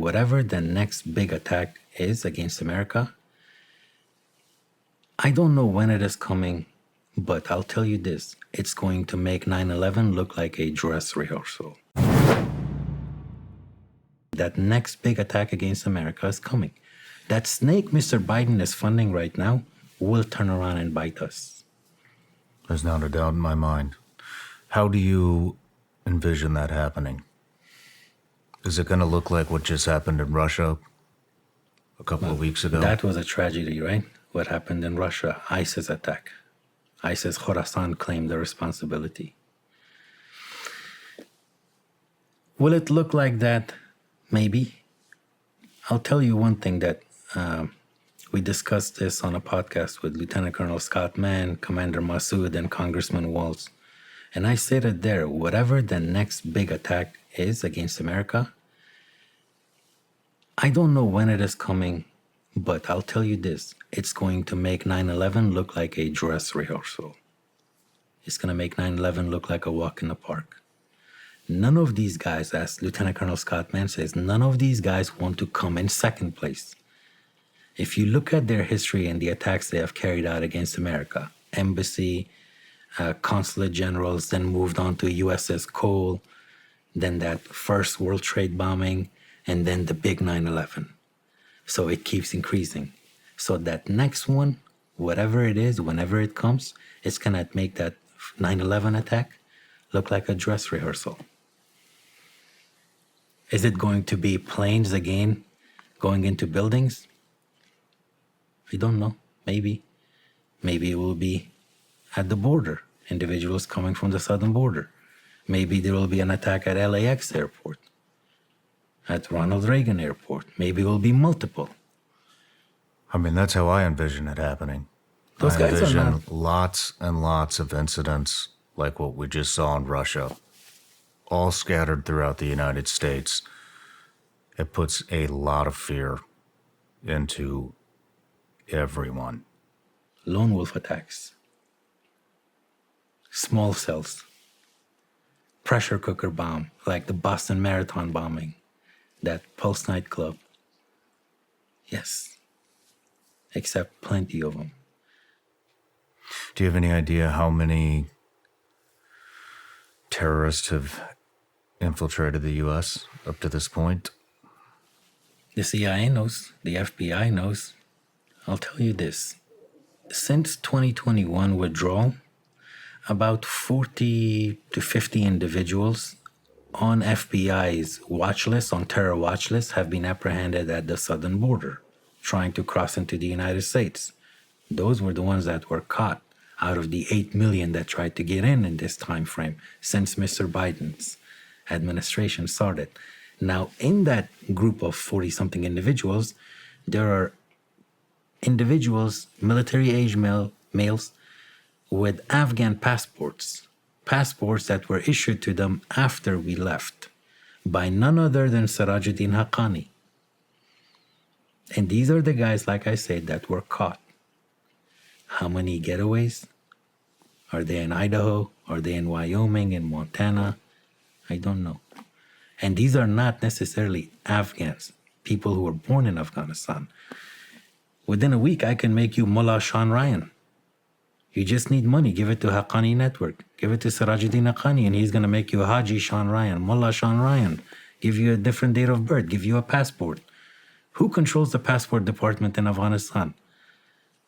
whatever the next big attack is against America, I don't know when it is coming, but I'll tell you this. It's going to make 9/11 look like a dress rehearsal. That next big attack against America is coming. That snake Mr. Biden is funding right now will turn around and bite us. There's not a doubt in my mind. How do you envision that happening? Is it going to look like what just happened in Russia a couple of weeks ago? That was a tragedy, right? What happened in Russia, ISIS attack. ISIS Khorasan claimed the responsibility. Will it look like that? Maybe. I'll tell you one thing that we discussed this on a podcast with Lieutenant Colonel Scott Mann, Commander Massoud, and Congressman Walz. And I stated there, whatever the next big attack is against America, I don't know when it is coming, but I'll tell you this. It's going to make 9/11 look like a dress rehearsal. It's going to make 9/11 look like a walk in the park. None of these guys, as Lieutenant Colonel Scott Mann says, none of these guys want to come in second place. If you look at their history and the attacks they have carried out against America, embassy, consulate generals, then moved on to USS Cole, then that first World Trade bombing, and then the big 9/11. So it keeps increasing. So that next one, whatever it is, whenever it comes, it's going to make that 9/11 attack look like a dress rehearsal. Is it going to be planes again going into buildings? I don't know. Maybe. Maybe it will be at the border, individuals coming from the southern border. Maybe there will be an attack at LAX airport, at Ronald Reagan airport. Maybe it will be multiple. I mean, that's how I envision it happening. Those guys are envision not. lots and lots of incidents like what we just saw in Russia, all scattered throughout the United States. It puts a lot of fear into everyone. Lone wolf attacks. Small cells. Pressure cooker bomb, like the Boston Marathon bombing. That Pulse nightclub. Yes. Except plenty of them. Do you have any idea how many terrorists have infiltrated the U.S. up to this point? The CIA knows. The FBI knows. I'll tell you this. Since 2021 withdrawal, about 40 to 50 individuals on FBI's watch list, on terror watch list, have been apprehended at the southern border, trying to cross into the United States. Those were the ones that were caught out of the 8 million that tried to get in this time frame since Mr. Biden's administration started. Now, in that group of 40-something individuals, there are individuals, military-age males, with Afghan passports that were issued to them after we left by none other than Sirajuddin Haqqani. And these are the guys, like I said, that were caught. How many getaways? Are they in Idaho? Are they in Wyoming, in Montana? I don't know. And these are not necessarily Afghans, people who were born in Afghanistan. Within a week, I can make you Mullah Sean Ryan. You just need money. Give it to Haqqani Network. Give it to Sirajuddin Haqqani, and he's going to make you Haji Sean Ryan, Mullah Sean Ryan, give you a different date of birth, give you a passport. Who controls the passport department in Afghanistan?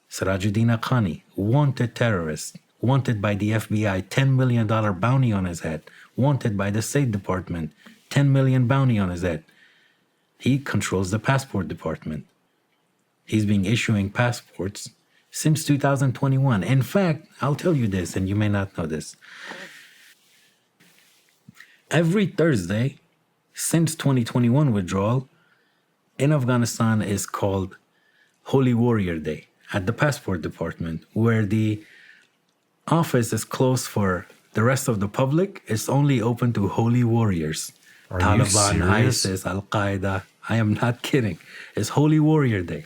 Sirajuddin Haqqani, wanted terrorist, wanted by the FBI, $10 million bounty on his head, wanted by the State Department, $10 million bounty on his head. He controls the passport department. He's been issuing passports since 2021. In fact, I'll tell you this, and you may not know this. Every Thursday since 2021 withdrawal in Afghanistan is called Holy Warrior Day at the passport department, where the office is closed for the rest of the public. It's only open to holy warriors. Are Taliban, you serious? ISIS, Al-Qaeda. I am not kidding. It's Holy Warrior Day.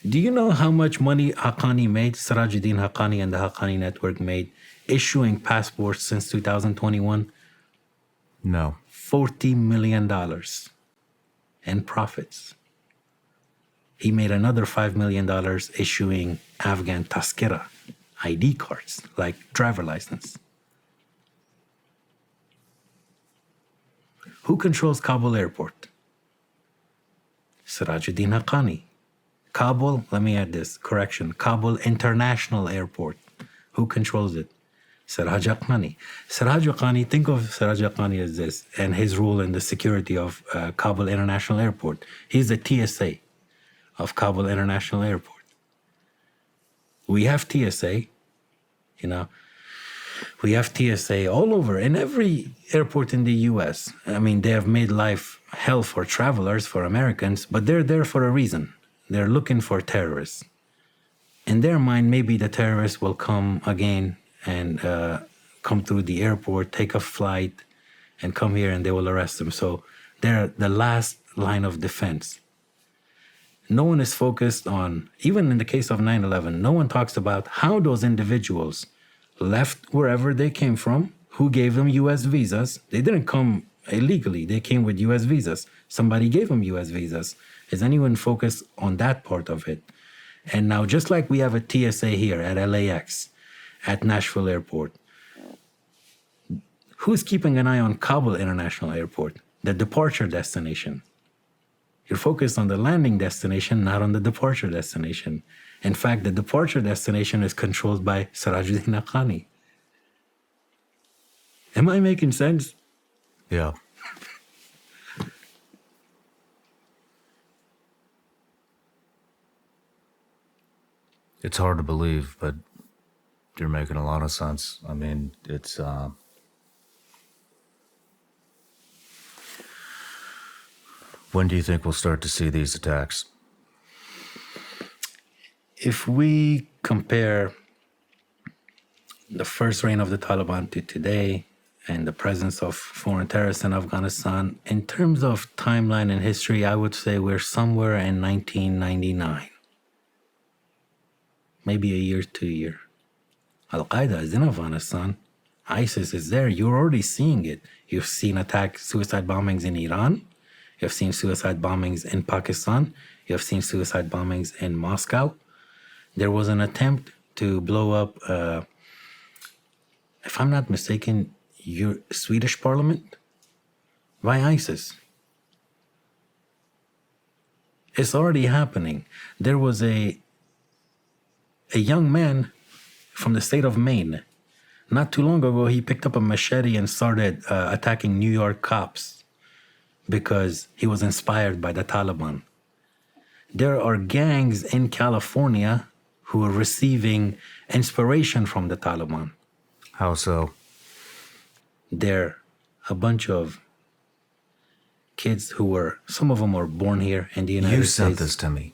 Do you know how much money Haqqani made, Sirajuddin Haqqani and the Haqqani Network made, issuing passports since 2021? No. $40 million. in profits. He made another $5 million issuing Afghan Taskira ID cards, like driver license. Who controls Kabul airport? Sirajuddin Haqqani. Kabul, let me add this, correction, Kabul International Airport. Who controls it? Siraj Haqqani. Siraj Haqqani, think of Siraj Haqqani as this, and his role in the security of Kabul International Airport. He's the TSA of Kabul International Airport. We have TSA, we have TSA all over, in every airport in the US. I mean, they have made life hell for travelers, for Americans, but they're there for a reason. They're looking for terrorists. In their mind, maybe the terrorists will come again and come through the airport, take a flight, and come here and they will arrest them. So they're the last line of defense. No one is focused on, even in the case of 9/11, no one talks about how those individuals left wherever they came from, who gave them US visas. They didn't come illegally, they came with US visas. Somebody gave them US visas. Is anyone focused on that part of it? And now, just like we have a TSA here at LAX, at Nashville Airport, who's keeping an eye on Kabul International Airport, the departure destination? You're focused on the landing destination, not on the departure destination. In fact, the departure destination is controlled by Sirajuddin Haqqani. Am I making sense? Yeah. It's hard to believe, but you're making a lot of sense. I mean, it's when do you think we'll start to see these attacks? If we compare the first reign of the Taliban to today and the presence of foreign terrorists in Afghanistan, in terms of timeline and history, I would say we're somewhere in 1999. Maybe a year, 2 years. Al-Qaeda is in Afghanistan. ISIS is there. You're already seeing it. You've seen suicide bombings in Iran. You've seen suicide bombings in Pakistan. You've seen suicide bombings in Moscow. There was an attempt to blow up, if I'm not mistaken, your Swedish parliament by ISIS. It's already happening. There was a young man from the state of Maine. Not too long ago, he picked up a machete and started attacking New York cops because he was inspired by the Taliban. There are gangs in California who are receiving inspiration from the Taliban. How so? They're a bunch of kids some of them were born here in the United States. You sent this to me.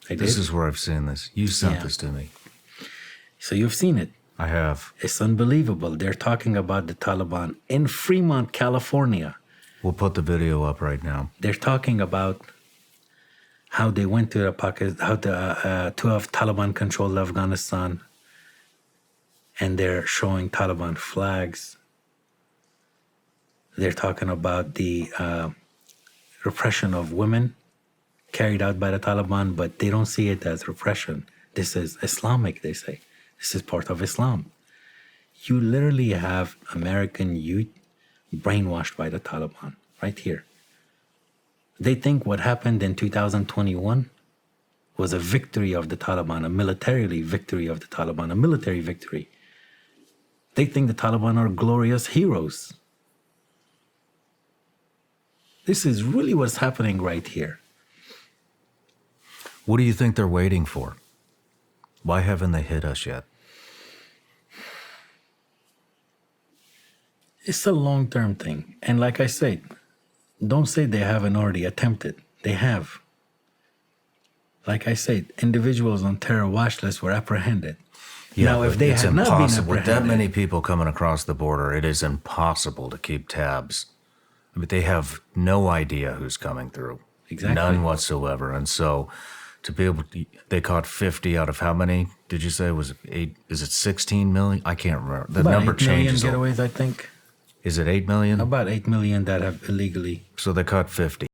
I did? This is where I've seen this. You sent this to me. So you've seen it. I have. It's unbelievable. They're talking about the Taliban in Fremont, California. We'll put the video up right now. They're talking about how they went to to have Taliban-controlled Afghanistan, and they're showing Taliban flags. They're talking about the repression of women carried out by the Taliban, but they don't see it as repression. This is Islamic, they say. This is part of Islam. You literally have American youth brainwashed by the Taliban right here. They think what happened in 2021 was a victory of the Taliban, a military victory of the Taliban, a military victory. They think the Taliban are glorious heroes. This is really what's happening right here. What do you think they're waiting for? Why haven't they hit us yet? It's a long-term thing. And like I said, don't say they haven't already attempted. They have. Like I said, individuals on terror watch lists were apprehended. Yeah, now, if they had not been apprehended, with that many people coming across the border, it is impossible to keep tabs. I mean, they have no idea who's coming through. Exactly. None whatsoever. And so to be able to, they caught 50 out of how many? Did you say was it 8? Is it 16 million? I can't remember. The about number 8 million changes. getaways, I think. Is it 8 million? About 8 million that have illegally. So they caught 50.